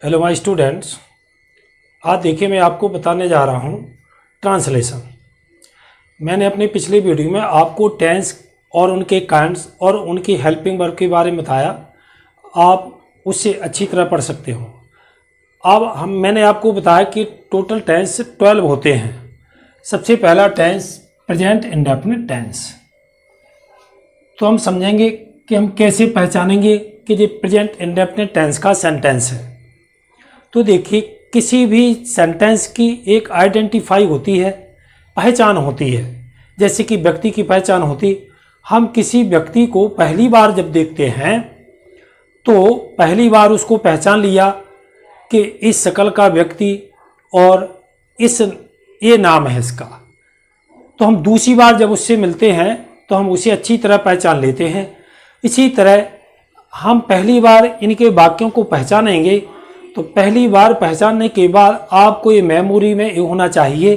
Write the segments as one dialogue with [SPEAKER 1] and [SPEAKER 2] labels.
[SPEAKER 1] Hello my students. आज देखिए मैं आपको बताने जा रहा हूँ ट्रांसलेशन। मैंने अपनी पिछली वीडियो में आपको टेंस और उनके काइंड्स और उनकी हेल्पिंग वर्ब के बारे में बताया। आप उससे अच्छी तरह पढ़ सकते हो। अब मैंने आपको बताया कि टोटल टेंस 12 होते हैं। सबसे पहला टेंस प्रेजेंट इंडेफिनिट टेंस। तो हम समझेंगे कि हम कैसे पहचानेंगे कि ये प्रेजेंट इंडेफिनिट टेंस का सेंटेंस है। तो देखिए, किसी भी सेंटेंस की एक आइडेंटिफाई होती है, पहचान होती है। जैसे कि व्यक्ति की पहचान होती, हम किसी व्यक्ति को पहली बार जब देखते हैं तो पहली बार उसको पहचान लिया कि इस शक्ल का व्यक्ति और ये नाम है इसका। तो हम दूसरी बार जब उससे मिलते हैं तो हम उसे अच्छी तरह पहचान लेते हैं। इसी तरह हम पहली बार इनके वाक्यों को पहचानेंगे तो पहली बार पहचानने के बाद आपको ये मेमोरी में ये होना चाहिए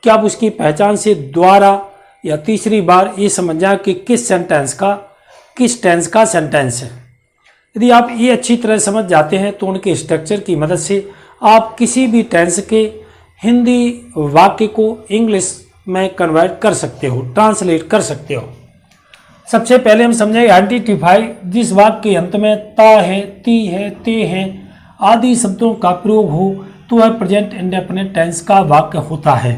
[SPEAKER 1] कि आप उसकी पहचान से दोबारा या तीसरी बार ये समझ जाए कि किस टेंस का सेंटेंस है। यदि आप ये अच्छी तरह समझ जाते हैं तो उनके स्ट्रक्चर की मदद से आप किसी भी टेंस के हिंदी वाक्य को इंग्लिश में कन्वर्ट कर सकते हो, ट्रांसलेट कर सकते हो। सबसे पहले हम समझेंगे आइडेंटिफाई। जिस वाक्य के अंत में ता है, ती है, ते है आदि शब्दों का प्रयोग हो तो वह प्रेजेंट इंडेफिनिट टेंस का वाक्य होता है।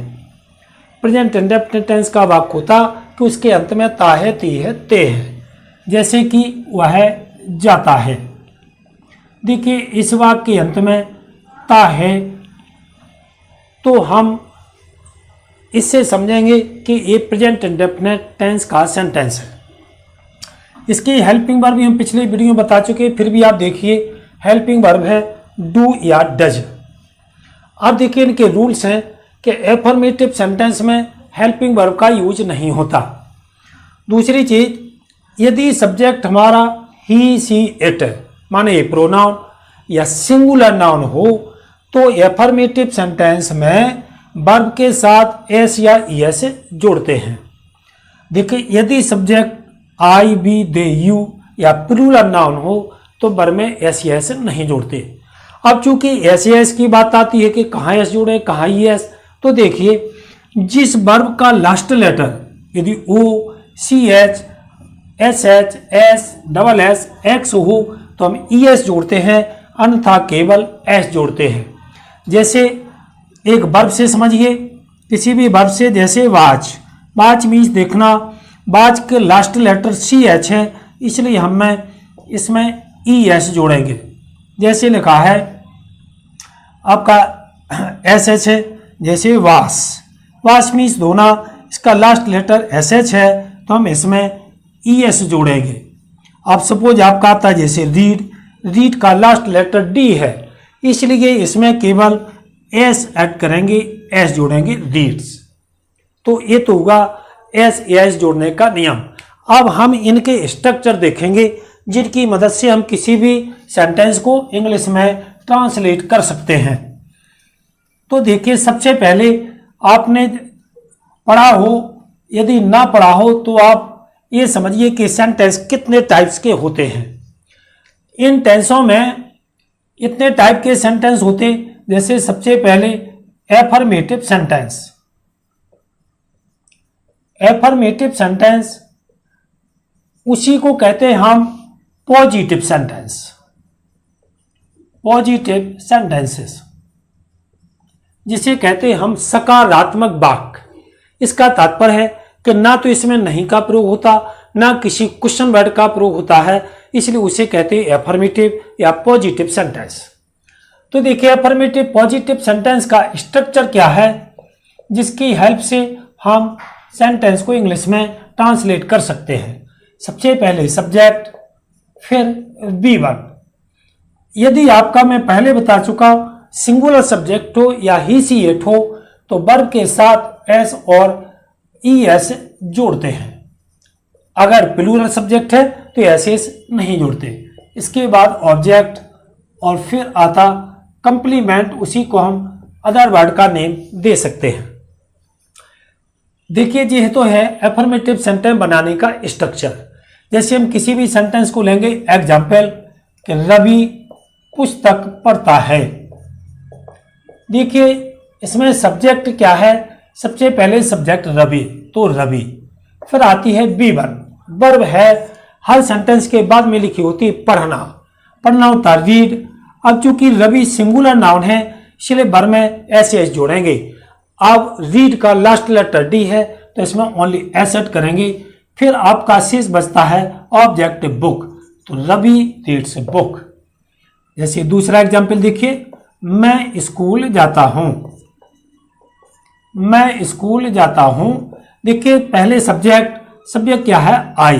[SPEAKER 1] प्रेजेंट इंडेफिनिट टेंस का वाक्य होता कि उसके अंत में ता है, ती है, ते है। जैसे कि वह जाता है। देखिए, इस वाक्य के अंत में ता है तो हम इससे समझेंगे कि ये प्रेजेंट इंडेफिनिट टेंस का सेंटेंस है। इसकी हेल्पिंग वर्ब भी हम पिछले वीडियो में बता चुके हैं, फिर भी आप देखिए। हेल्पिंग वर्ब है डू या डज। अब देखिए, इनके रूल्स हैं कि एफर्मेटिव सेंटेंस में हेल्पिंग वर्ब का यूज नहीं होता। दूसरी चीज, यदि सब्जेक्ट हमारा ही, सी, इट माने प्रोनाउन या सिंगुलर नाउन हो तो एफर्मेटिव सेंटेंस में वर्ब के साथ एस या ईएस जोड़ते हैं। देखिए, यदि subject I, we, they, you या प्लूरल नाउन हो तो वर्ब में एस या एस नहीं जोड़ते। अब चूंकि एस या एस की बात आती है कि कहाँ एस जोड़े कहाँ एस, तो देखिए, जिस वर्ब का लास्ट लेटर यदि O, C H, S H, S, double S, X हो तो हम ई एस जोड़ते हैं, अन्यथा केवल एस जोड़ते हैं। जैसे एक वर्ब से समझिए, किसी भी वर्ब से, जैसे वाच। वाच मीन्स देखना। वाच के लास्ट लेटर सी एच है, इसलिए हम इसमें ई एस जोड़ेंगे। जैसे लिखा है आपका एस एच है, जैसे वास। वास मीन्स धोना, इसका लास्ट लेटर एस एच है तो हम इसमें ई एस जोड़ेंगे। अब सपोज आपका आता है जैसे रीड। रीड का लास्ट लेटर डी है, इसलिए इसमें केवल एस ऐड करेंगे, एस जोड़ेंगे, रीड्स। तो ये तो होगा एस जोड़ने का नियम। अब हम इनके स्ट्रक्चर देखेंगे जिनकी मदद से हम किसी भी सेंटेंस को इंग्लिश में ट्रांसलेट कर सकते हैं। तो देखिए, सबसे पहले आपने पढ़ा हो, यदि ना पढ़ा हो तो आप ये समझिए कि सेंटेंस कितने टाइप्स के होते हैं। इन टेंसों में इतने टाइप के सेंटेंस होते, जैसे सबसे पहले एफर्मेटिव सेंटेंस। एफर्मेटिव सेंटेंस उसी को कहते हैं हम पॉजिटिव सेंटेंस। पॉजिटिव सेंटेंसेस जिसे कहते हैं हम सकारात्मक वाक्य। इसका तात्पर्य है कि ना तो इसमें नहीं का प्रयोग होता, ना किसी क्वेश्चन वर्ड का प्रयोग होता है, इसलिए उसे कहते हैं एफर्मेटिव या पॉजिटिव सेंटेंस। तो देखिए, एफर्मेटिव पॉजिटिव सेंटेंस का स्ट्रक्चर क्या है जिसकी हेल्प से हम सेंटेंस को इंग्लिश में ट्रांसलेट कर सकते हैं। सबसे पहले सब्जेक्ट, फिर बी वर्ब। यदि आपका मैं पहले बता चुका सिंगुलर सब्जेक्ट हो या ही, सी, इट हो तो वर्ब के साथ एस और ई एस जोड़ते हैं। अगर प्लूरल सब्जेक्ट है तो एस नहीं जोड़ते। इसके बाद ऑब्जेक्ट और फिर आता कंप्लीमेंट, उसी को हम अदर वर्ड का नेम दे सकते हैं। देखिए, ये तो है एफर्मेटिव सेंटेंस बनाने का स्ट्रक्चर। जैसे हम किसी भी सेंटेंस को लेंगे, एग्जाम्पल कि रवि पुस्तक पढ़ता है। देखिए इसमें सब्जेक्ट क्या है, सबसे पहले सब्जेक्ट रवि, तो रवि। फिर आती है B1, वर्ब है, हर सेंटेंस के बाद में लिखी होती है पढ़ना, पढ़ना होता रीड। अब चूंकि रवि सिंगुलर नाउन है इसलिए वर्ब में एस जोड़ेंगे। अब रीड का लास्ट लेटर डी है तो इसमें ओनली एस ऐड करेंगे। फिर आपका शेष बचता है ऑब्जेक्ट बुक, तो रवि रीड्स बुक। जैसे दूसरा एग्जाम्पल देखिए, मैं स्कूल जाता हूं, मैं स्कूल जाता हूं। देखिए पहले सब्जेक्ट क्या है आई,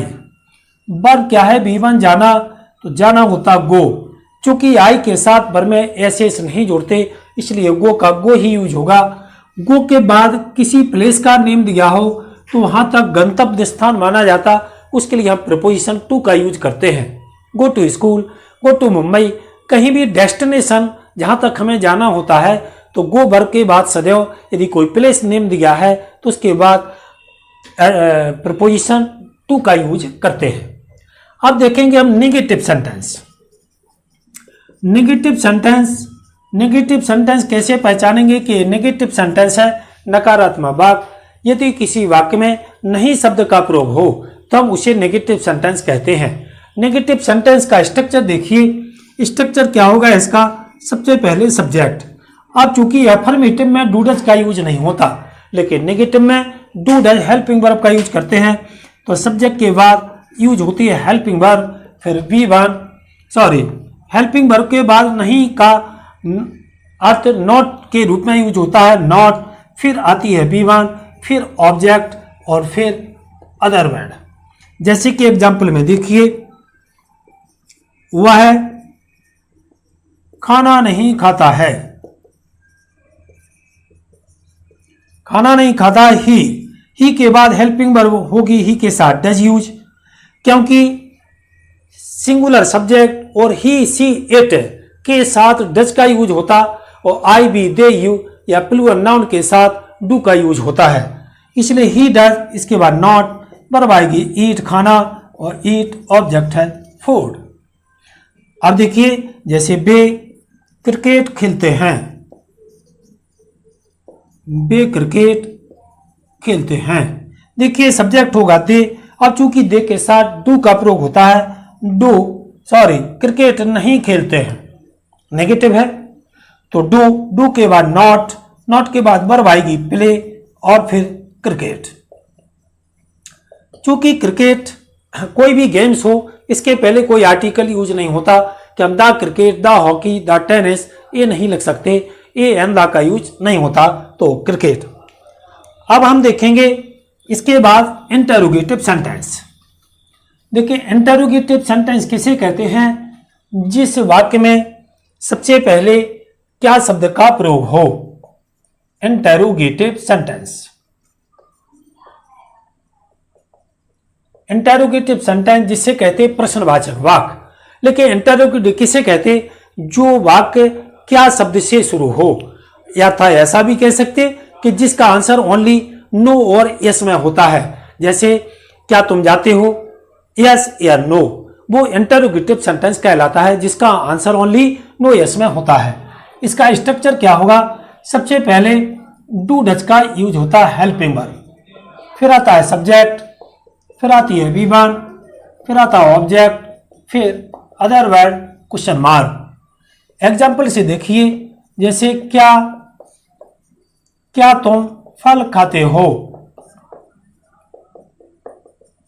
[SPEAKER 1] वर्ब क्या है B1 जाना, तो जाना होता गो। चूंकि आई के साथ वर्ब में एस नहीं जोड़ते इसलिए गो का गो ही यूज होगा। गो के बाद किसी प्लेस का नेम दिया हो तो वहां तक गंतव्य स्थान माना जाता, उसके लिए हम प्रीपोजिशन टू का यूज करते हैं। Go to school, go to Mumbai, कहीं भी डेस्टिनेशन जहां तक हमें जाना होता है तो गो वर्ब के बाद सदैव यदि कोई प्लेस नेम दिया है तो उसके बाद प्रीपोजिशन टू का यूज करते हैं। अब देखेंगे हम नेगेटिव सेंटेंस। नेगेटिव सेंटेंस कैसे पहचानेंगे कि नेगेटिव सेंटेंस है नकारात्मक वाक्य। यदि किसी वाक्य में नहीं शब्द का प्रयोग हो तो हम उसे नेगेटिव सेंटेंस कहते हैं। नेगेटिव सेंटेंस का स्ट्रक्चर देखिए, स्ट्रक्चर क्या होगा इसका, सबसे पहले सब्जेक्ट। अब चूंकि अफर्मेटिव में डू डज का यूज नहीं होता लेकिन नेगेटिव में डू डज हेल्पिंग वर्ब का यूज करते हैं, तो सब्जेक्ट के बाद यूज होती है हेल्पिंग वर्ब। फिर हेल्पिंग वर्ब के बाद नहीं का अर्थ नॉट के रूप में यूज होता है नॉट। फिर आती है B1, फिर ऑब्जेक्ट और फिर अदर वर्ड। जैसे कि एग्जाम्पल में देखिए, वह खाना नहीं खाता है, खाना नहीं खाता। ही के बाद हेल्पिंग वर्ब होगी ही के साथ डज यूज, क्योंकि सिंगुलर सब्जेक्ट और ही सी इट के साथ डज का यूज होता और आई बी दे यू या प्लूरल नाउन के साथ डू का यूज होता है, इसलिए ही डज, इसके बाद नॉट, वर्ब आएगी ईट खाना और ईट ऑब्जेक्ट है फूड। अब देखिए जैसे वे क्रिकेट खेलते हैं, वे क्रिकेट खेलते हैं। देखिए सब्जेक्ट होगा दे, अब चूंकि दे के साथ डू का प्रयोग होता है, क्रिकेट नहीं खेलते हैं, नेगेटिव है तो डू के बाद नॉट के बाद वर्ब आएगी प्ले और फिर क्रिकेट। चूंकि क्रिकेट कोई भी गेम्स हो इसके पहले कोई आर्टिकल यूज नहीं होता कि हम the cricket, the hockey, the tennis ये नहीं लिख सकते, ए एन द का यूज नहीं होता, तो क्रिकेट। अब हम देखेंगे इसके बाद इंटरोगेटिव सेंटेंस। देखिए इंटरोगेटिव सेंटेंस किसे कहते हैं, जिस वाक्य में सबसे पहले क्या शब्द का प्रयोग हो। इंटरोगेटिव सेंटेंस, इंटरोगेटिव सेंटेंस जिसे कहते हैं प्रश्नवाचक वाक्य। लेकिन इंटरोगेटिव किसे कहते, जो वाक्य क्या शब्द से शुरू हो, या था ऐसा भी कह सकते कि जिसका आंसर ओनली नो और यस में होता है। जैसे क्या तुम जाते हो, यस या नो, वो इंटरोगेटिव सेंटेंस कहलाता है जिसका आंसर ओनली नो यस में होता है। इसका स्ट्रक्चर क्या होगा, सबसे पहले डू डज का यूज होता है हेल्पिंग वर्ब, फिर आता है सब्जेक्ट, फिर आती है V1, फिर आता है ऑब्जेक्ट, फिर other word question mark. Example से देखिए, जैसे क्या तुम फल खाते हो,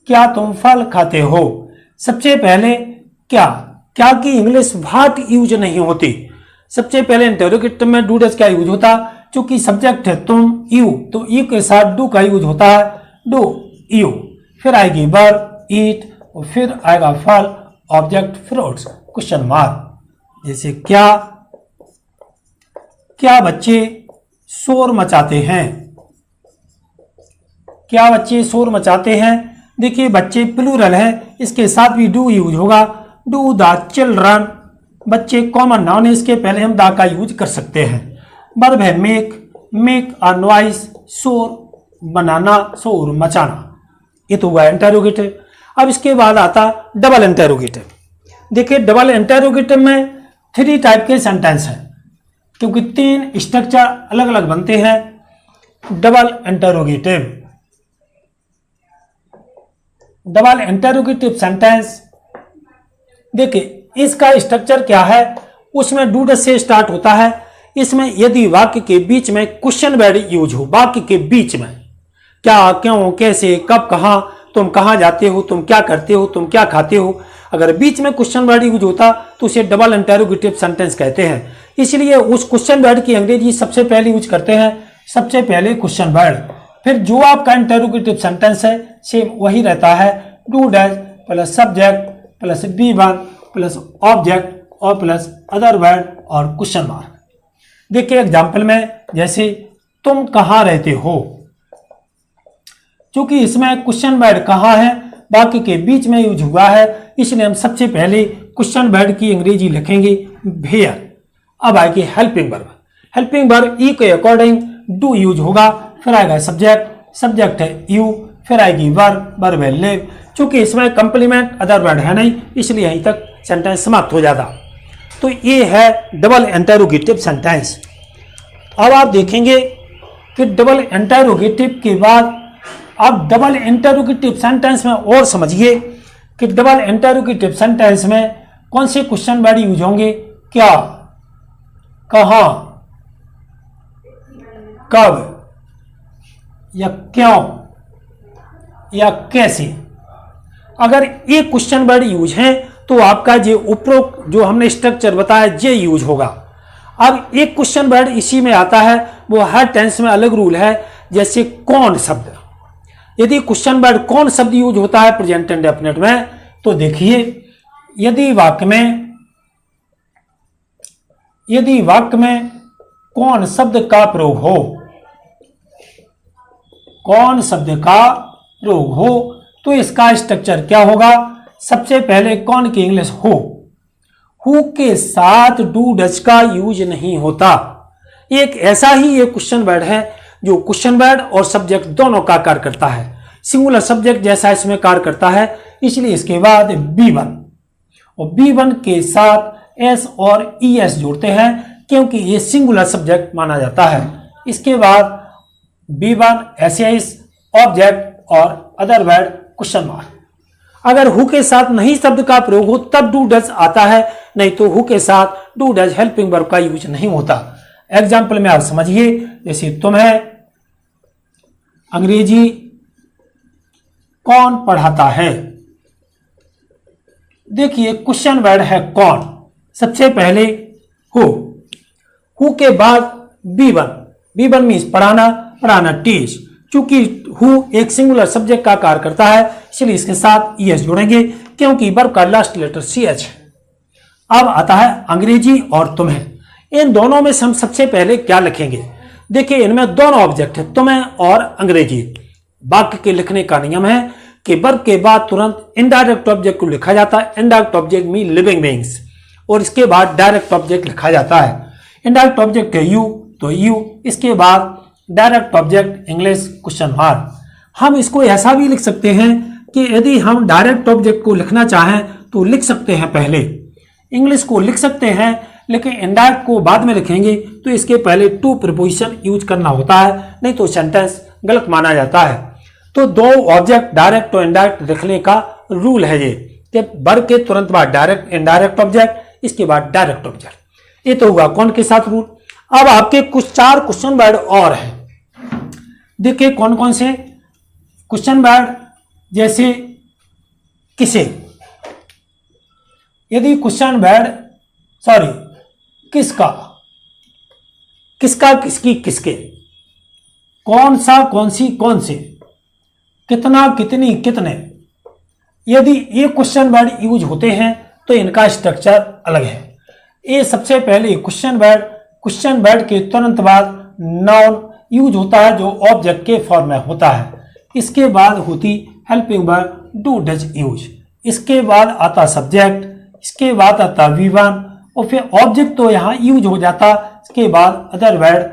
[SPEAKER 1] क्या तुम फल खाते हो। सबसे पहले क्या की इंग्लिश व्हाट यूज नहीं होती, सबसे पहले इंटरोगेटिव में डू डज का यूज होता, चूंकि सब्जेक्ट है तुम यू, तो यू के साथ डू का यूज होता है डू यू। फिर आएगी वर्ब ईट और फिर आएगा फल ऑब्जेक्ट फ्रूट्स क्वेश्चन मार्क। जैसे क्या बच्चे शोर मचाते हैं, क्या बच्चे शोर मचाते हैं। देखिए बच्चे प्लूरल है, इसके साथ भी डू यूज होगा, डू द चिल्ड्रन। बच्चे कॉमन नाउन है, इसके पहले हम द का यूज कर सकते हैं। वर्ब है मेक अ नॉइज, शोर बनाना, शोर मचाना, ये तो हुआ इंटरोगेटिव। अब इसके बाद आता डबल इंटरोगेटिव। देखिए डबल इंटरोगेटिव में 3 टाइप के सेंटेंस हैं, क्योंकि 3 स्ट्रक्चर अलग अलग बनते हैं। डबल इंटरोगेटिव सेंटेंस, देखिए इसका स्ट्रक्चर क्या है, उसमें डू डज से स्टार्ट होता है। इसमें यदि वाक्य के बीच में क्वेश्चन वर्ड यूज हो, वाक्य के बीच में क्या, क्यों, कैसे, कब, कहां, तुम कहां जाते हो, तुम क्या करते हो, तुम क्या खाते हो, अगर बीच में क्वेश्चन वर्ड यूज होता तो उसे डबल इंटरोगेटिव सेंटेंस कहते हैं। इसलिए उस क्वेश्चन वर्ड की अंग्रेजी सबसे पहले यूज करते हैं, सबसे पहले क्वेश्चन वर्ड, फिर जो आपका इंटरोगेटिव सेंटेंस है सेम वही रहता है, do does plus subject plus B1 plus object और प्लस अदर वर्ड और क्वेश्चन मार्क। देखिए एग्जाम्पल में, जैसे तुम कहाँ रहते हो, क्योंकि इसमें क्वेश्चन वर्ड कहाँ है वाक्य के बीच में यूज हुआ है, इसलिए हम सबसे पहले क्वेश्चन वर्ड की अंग्रेजी लिखेंगे वेयर। अब आएगी हेल्पिंग वर्ब। हेल्पिंग वर्ब ई के अकॉर्डिंग डू यूज होगा, फिर आएगा सब्जेक्ट, सब्जेक्ट है यू, फिर आएगी वर्ब, वर्ब है लिव। चूंकि इसमें कंप्लीमेंट अदर वर्ड है नहीं, इसलिए यहीं तक सेंटेंस समाप्त हो जाता। तो ये है डबल इंटरोगेटिव सेंटेंस। अब आप देखेंगे कि डबल इंटरोगेटिव के बाद अब डबल इंटरोगेटिव सेंटेंस में और समझिए कि डबल इंटरोगेटिव सेंटेंस में कौन से क्वेश्चन वर्ड यूज होंगे, क्या, कहां, कब, या क्यों, या कैसे। अगर ये क्वेश्चन वर्ड यूज है तो आपका जो उपरोक्त जो हमने स्ट्रक्चर बताया ये यूज होगा। अब एक क्वेश्चन वर्ड इसी में आता है, वो हर टेंस में अलग रूल है। जैसे कौन शब्द, यदि क्वेश्चन वर्ड कौन शब्द यूज होता है प्रेजेंट इंडेफिनिट में, तो देखिए यदि वाक्य में कौन शब्द का प्रयोग हो, कौन शब्द का प्रयोग हो तो इसका स्ट्रक्चर क्या होगा, सबसे पहले कौन की इंग्लिश हु के साथ डू डज का यूज नहीं होता। एक ऐसा ही एक क्वेश्चन वर्ड है जो क्वेश्चन वर्ड और सब्जेक्ट दोनों का कार्य करता है, सिंगुलर सब्जेक्ट जैसा इसमें कार्य करता है, इसलिए इसके बाद B1 और B1 के साथ S और ES जोड़ते हैं क्योंकि ये सिंगुलर सब्जेक्ट माना जाता है। इसके बाद B1 SS ऑब्जेक्ट और अदर वर्ड क्वेश्चन मार्क। अगर हु के साथ नहीं शब्द का प्रयोग हो तब डू डज आता है, नहीं तो हु के साथ डू डज हेल्पिंग वर्ब का यूज नहीं होता। एग्जाम्पल में आप समझिए, जैसे तुम्हें अंग्रेजी कौन पढ़ाता है। देखिए क्वेश्चन वर्ड है कौन, सबसे पहले हु के बाद B1 मीन्स पढ़ाना टीच। चूंकि हु एक सिंगुलर सब्जेक्ट का कार्य करता है इसलिए इसके साथ ES जोड़ेंगे क्योंकि वर्ब का लास्ट लेटर CH है। अब आता है अंग्रेजी और तुम्हें, इन दोनों में हम सबसे पहले क्या लिखेंगे। देखिए इनमें दोनों ऑब्जेक्ट है, तुम्हें और अंग्रेजी। वाक्य के लिखने का नियम है कि वर्ब के बाद तुरंत इनडायरेक्ट ऑब्जेक्ट को लिखा जाता है। Indirect object mean living beings, और इसके बाद डायरेक्ट ऑब्जेक्ट लिखा जाता है। इनडायरेक्ट ऑब्जेक्ट है यू तो यू, इसके बाद direct object English question mark. हम इसको ऐसा भी लिख सकते हैं कि यदि हम डायरेक्ट ऑब्जेक्ट को लिखना चाहें तो लिख सकते हैं, पहले इंग्लिश को लिख सकते हैं, लेकिन इनडायरेक्ट को बाद में लिखेंगे तो इसके पहले टू प्रीपोजिशन यूज करना होता है, नहीं तो सेंटेंस गलत माना जाता है। तो दो ऑब्जेक्ट डायरेक्ट और इनडायरेक्ट लिखने का रूल है ये, वर्ब के तुरंत बाद डायरेक्ट इनडायरेक्ट ऑब्जेक्ट, इसके बाद डायरेक्ट ऑब्जेक्ट। ये तो हुआ कौन के साथ रूल। अब आपके कुछ 4 क्वेश्चन वर्ड और हैं। देखिए कौन कौन से क्वेश्चन वर्ड, जैसे किसे, यदि क्वेश्चन वर्ड किसका, किसकी, किसके, कौन सा, कौन सी, कौन से, कितना, कितनी, कितने, यदि ये क्वेश्चन वर्ड यूज होते हैं तो इनका स्ट्रक्चर अलग है। ये सबसे पहले क्वेश्चन वर्ड के तुरंत बाद नाउन यूज होता है जो ऑब्जेक्ट के फॉर्म में होता है। इसके बाद होती helping verb do does use, इसके बाद आता सब्जेक्ट, इसके बाद आता V1 और फिर ऑब्जेक्ट तो यहाँ यूज हो जाता, इसके बाद अदर वर्ड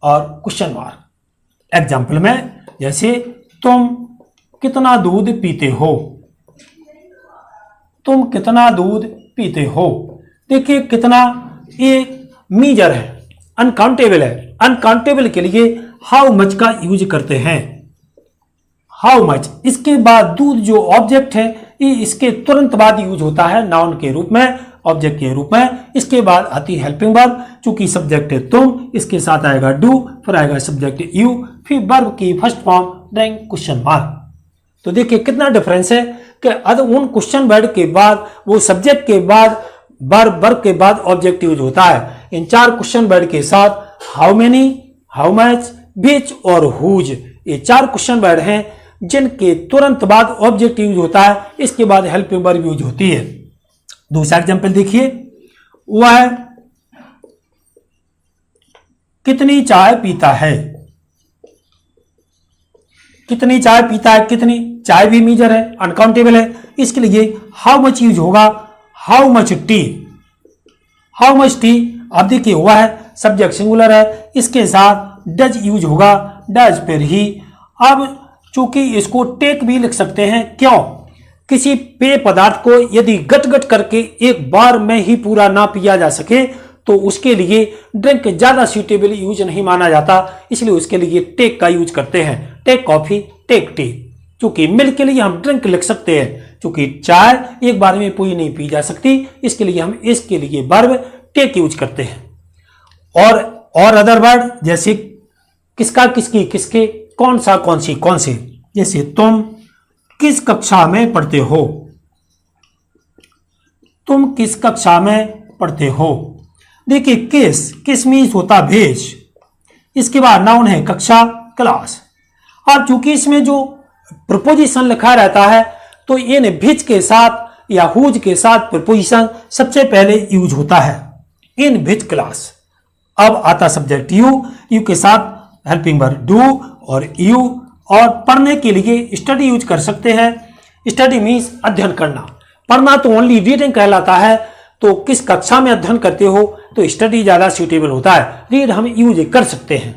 [SPEAKER 1] और क्वेश्चन मार्क। एग्जाम्पल में जैसे तुम कितना दूध पीते हो, तुम कितना दूध पीते हो। देखिए कितना ये मीजर है, अनकाउंटेबल है। अनकाउंटेबल के लिए हाउ मच का यूज करते हैं, हाउ मच। इसके बाद दूध जो ऑब्जेक्ट है ये इसके तुरंत बाद यूज होता है नाउन के रूप में, ऑब्जेक्ट के रूप में। इसके बाद आती है हेल्पिंग वर्ब, चूंकि सब्जेक्ट है तुम, इसके साथ आएगा डू, फिर आएगा सब्जेक्ट यू, फिर वर्ब की first form drawing question mark. तो देखिए कितना डिफरेंस है कि उन क्वेश्चन वर्ड के बाद वो सब्जेक्ट के बाद वर्ब के बाद ऑब्जेक्ट यूज होता है। इन 4 क्वेश्चन वर्ड के साथ हाउ मेनी, हाउ मच, विच और हुज, ये 4 क्वेश्चन वर्ड हैं जिनके तुरंत बाद ऑब्जेक्ट यूज होता है, इसके बाद हेल्पिंग वर्ब यूज होती है। दूसरा एग्जांपल देखिए, वह कितनी चाय पीता है। कितनी चाय पीता है, कितनी, चाय भी मीजर है, अनकाउंटेबल है, इसके लिए हाउ मच यूज होगा, how much T. How much T, आप देखिए हुआ है, सब्जेक्ट सिंगुलर है, इसके साथ डज यूज होगा, डज पर ही। अब चूंकि इसको टेक भी लिख सकते हैं, क्यों, किसी पेय पदार्थ को यदि गट गट करके एक बार में ही पूरा ना पिया जा सके तो उसके लिए ड्रिंक ज्यादा सूटेबल यूज नहीं माना जाता, इसलिए उसके लिए टेक का यूज करते हैं। Take coffee, take tea. चूंकि मिल्क के लिए हम ड्रिंक लिख सकते हैं, चूंकि चाय एक बार में पूरी नहीं पी जा सकती, इसके लिए हम इसके लिए वर्ब टेक यूज करते हैं। और अदर वर्ड जैसे किसका, किसकी, किसके, कौन सा, कौन सी, कौन से, जैसे तुम किस कक्षा में पढ़ते हो, तुम किस कक्षा में पढ़ते हो। देखिए किस मीन्स होता भेज, इसके बाद नाउन है कक्षा, क्लास। अब चूंकि इसमें जो प्रपोजिशन लिखा रहता है तो इन भिज के साथ या हुज के साथ प्रपोजिशन सबसे पहले यूज होता है, इन भिज क्लास। अब आता सब्जेक्ट यू, यू के साथ हेल्पिंग वर्ब डू और यू। और पढ़ने के लिए स्टडी यूज कर सकते हैं, स्टडी मीन्स अध्ययन करना, पढ़ना तो ओनली रीडिंग कहलाता है, तो किस कक्षा में अध्ययन करते हो तो स्टडी ज्यादा सूटेबल होता है, रीड हम यूज कर सकते हैं।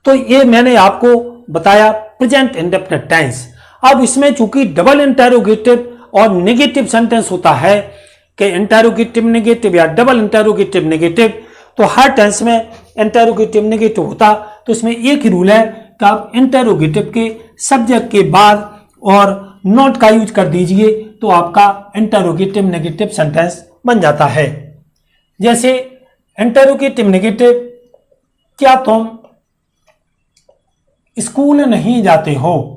[SPEAKER 1] तो ये मैंने आपको बताया प्रेजेंट इंडेफिनिट टेंस। अब इसमें चूंकि डबल इंटेरोगेटिव और नेगेटिव सेंटेंस होता है कि इंटेरोगेटिव नेगेटिव या डबल इंटेरोगेटिव नेगेटिव, तो हर टेंस में इंटेरोगेटिव नेगेटिव होता, तो इसमें एक ही रूल है कि आप इंटेरोगेटिव के सब्जेक्ट के बाद और नॉट का यूज कर दीजिए तो आपका इंटेरोगेटिव नेगेटिव सेंटेंस बन जाता है। जैसे इंटेरोगेटिव नेगेटिव, क्या तुम स्कूल नहीं जाते हो,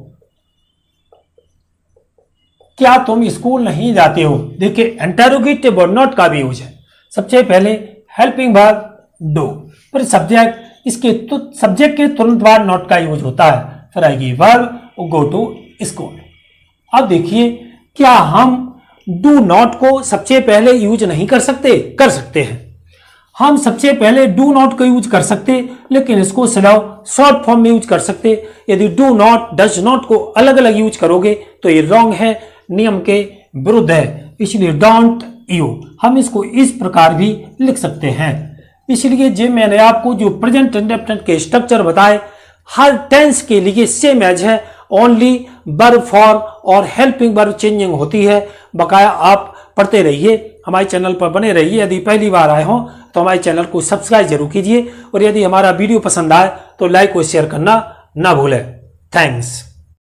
[SPEAKER 1] क्या तुम स्कूल नहीं जाते हो। देखिए इंटेरोगेटिव और नॉट का भी यूज है। सबसे पहले हेल्पिंग वर्ब डू, फिर सब्जेक्ट, इसके सब्जेक्ट के तुरंत बाद नॉट का यूज होता है, फिर आएगी वर्ब गो टू स्कूल। अब देखिए क्या हम डू नॉट को सबसे पहले यूज नहीं कर सकते, कर सकते हैं। हम सबसे पहले डू नॉट को यूज कर सकते, लेकिन इसको शॉर्ट फॉर्म में यूज कर सकते। यदि डू नॉट, डज नॉट को अलग अलग यूज करोगे तो ये रॉन्ग है, नियम के विरुद्ध है, इसलिए डोंट यू हम इसको इस प्रकार भी लिख सकते हैं। इसलिए जो मैंने आपको जो प्रेजेंट इंडेफिनिट के स्ट्रक्चर बताए हर टेंस के लिए सेम एज है, ओनली वर्ब फॉर्म और हेल्पिंग वर्ब चेंजिंग होती है। बकाया आप पढ़ते रहिए, हमारे चैनल पर बने रहिए। यदि पहली बार आए हों तो हमारे चैनल को सब्सक्राइब जरूर कीजिए और यदि हमारा वीडियो पसंद आए तो लाइक और शेयर करना ना भूलें। थैंक्स।